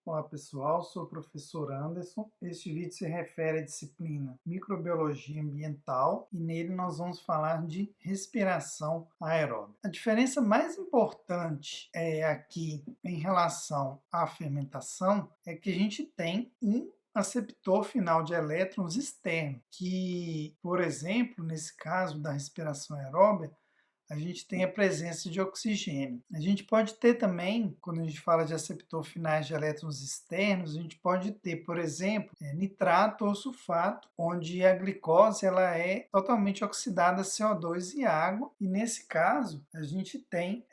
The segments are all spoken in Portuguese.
Olá pessoal, sou o professor Anderson. Este vídeo se refere à disciplina Microbiologia Ambiental e nele nós vamos falar de respiração aeróbica. A diferença mais importante aqui em relação à fermentação é que a gente tem um aceptor final de elétrons externo, que, por exemplo, nesse caso da respiração aeróbica, a gente tem a presença de oxigênio. A gente pode ter também, quando a gente fala de aceptor finais de elétrons externos, a gente pode ter, por exemplo, nitrato ou sulfato, onde a glicose ela é totalmente oxidada a CO2 e água, e nesse caso a gente tem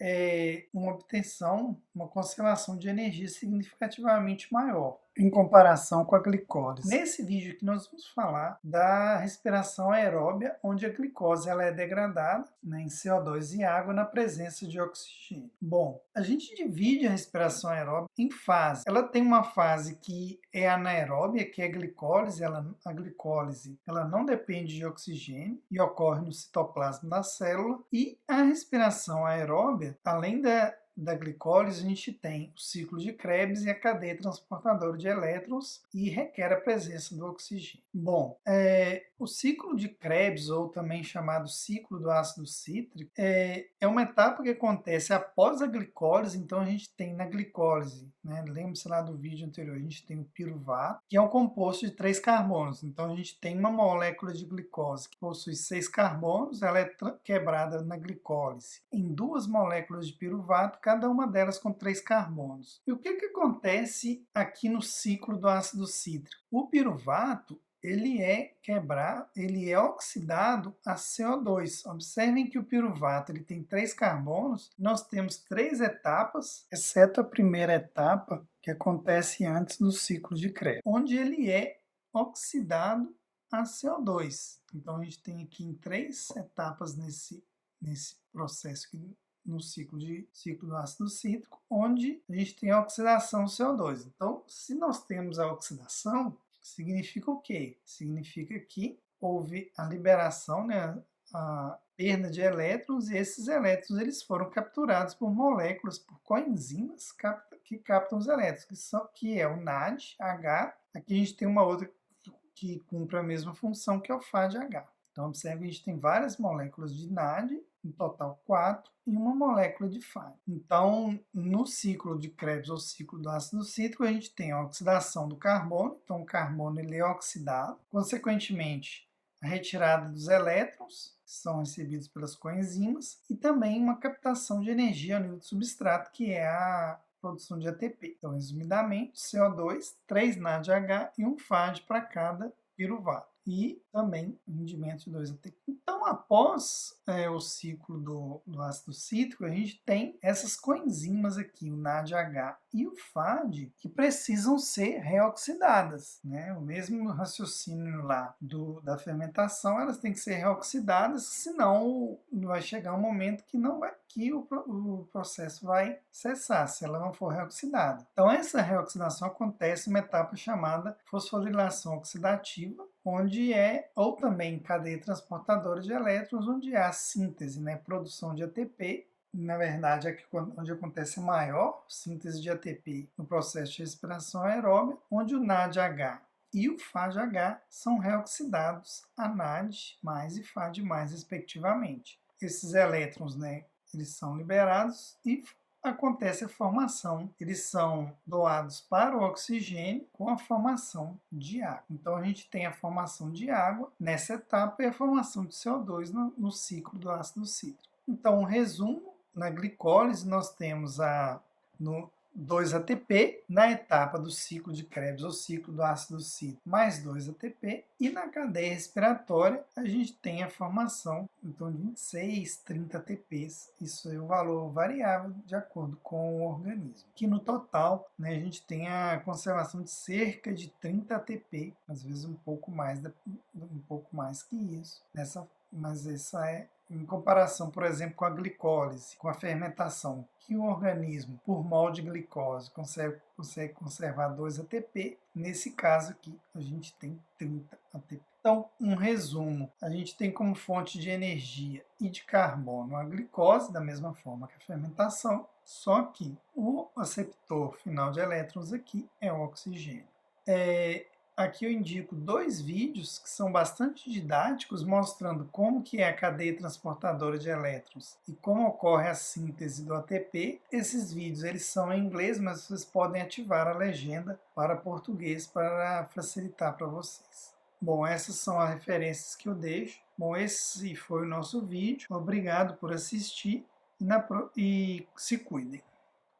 uma obtenção, uma conservação de energia significativamente maior em comparação com a glicólise. Nesse vídeo aqui nós vamos falar da respiração aeróbia, onde a glicose ela é degradada, né, em CO2 e água na presença de oxigênio. Bom, a gente divide a respiração aeróbia em fases. Ela tem uma fase que é anaeróbia, que é a glicólise. A glicólise ela não depende de oxigênio e ocorre no citoplasma da célula. E a respiração aeróbia, além da glicólise, a gente tem o ciclo de Krebs e a cadeia transportadora de elétrons e requer a presença do oxigênio. Bom, o ciclo de Krebs, ou também chamado ciclo do ácido cítrico, é uma etapa que acontece após a glicólise. Então a gente tem na glicólise, né, lembre-se lá do vídeo anterior, a gente tem o piruvato, que é um composto de 3 carbonos. Então a gente tem uma molécula de glicose que possui 6 carbonos, ela é quebrada na glicólise em 2 moléculas de piruvato, cada uma delas com 3 carbonos. E o que acontece aqui no ciclo do ácido cítrico? O piruvato ele é oxidado a CO2. Observem que o piruvato ele tem 3 carbonos, nós temos 3 etapas, exceto a primeira etapa, que acontece antes do ciclo de Krebs, onde ele é oxidado a CO2. Então a gente tem aqui em 3 etapas nesse processo no ciclo do ácido cítrico, onde a gente tem a oxidação do CO2. Então, se nós temos a oxidação, significa o quê? Significa que houve a liberação, né, a perda de elétrons, e esses elétrons eles foram capturados por moléculas, por coenzimas que captam os elétrons, que é o NADH. Aqui a gente tem uma outra que cumpre a mesma função, que é o FADH. Então, observe que a gente tem várias moléculas de NAD, em total 4, e uma molécula de FAD. Então, no ciclo de Krebs, ou ciclo do ácido cítrico, a gente tem a oxidação do carbono. Então, o carbono ele é oxidado. Consequentemente, a retirada dos elétrons, que são recebidos pelas coenzimas, e também uma captação de energia ao nível do substrato, que é a produção de ATP. Então, resumidamente, CO2, 3 NADH e um FAD para cada piruvato. E também rendimento de 2 ATP. Então, após o ciclo do ácido cítrico, a gente tem essas coenzimas aqui, o NADH e o FAD, que precisam ser reoxidadas, né? O mesmo raciocínio lá da fermentação, elas têm que ser reoxidadas, senão vai chegar um momento que o processo vai cessar, se ela não for reoxidada. Então, essa reoxidação acontece em uma etapa chamada fosforilação oxidativa, onde ou também cadeia transportadora de elétrons, onde há síntese, né, produção de ATP. Na verdade, aqui onde acontece a maior síntese de ATP no processo de respiração aeróbica, onde o NADH e o FADH são reoxidados a NAD+, e FAD+, respectivamente. Esses elétrons, né, eles são liberados e acontece a formação, eles são doados para o oxigênio com a formação de água. Então a gente tem a formação de água nessa etapa e a formação de CO2 no ciclo do ácido cítrico. Então, um resumo: na glicólise nós temos 2 ATP, na etapa do ciclo de Krebs, ou ciclo do ácido cítrico, mais 2 ATP, e na cadeia respiratória a gente tem a formação então, de 26, 30 ATPs. Isso é um valor variável de acordo com o organismo. Que no total, né, a gente tem a conservação de cerca de 30 ATP, às vezes um pouco mais que isso, mas essa é em comparação, por exemplo, com a glicólise, com a fermentação, que o organismo, por mol de glicose, consegue conservar 2 ATP, nesse caso aqui a gente tem 30 ATP. Então, um resumo: a gente tem como fonte de energia e de carbono a glicose, da mesma forma que a fermentação, Só que o aceptor final de elétrons aqui é o oxigênio. Aqui eu indico 2 vídeos que são bastante didáticos, mostrando como que é a cadeia transportadora de elétrons e como ocorre a síntese do ATP. Esses vídeos eles são em inglês, mas vocês podem ativar a legenda para português para facilitar para vocês. Bom, essas são as referências que eu deixo. Bom, esse foi o nosso vídeo. Obrigado por assistir e se cuidem.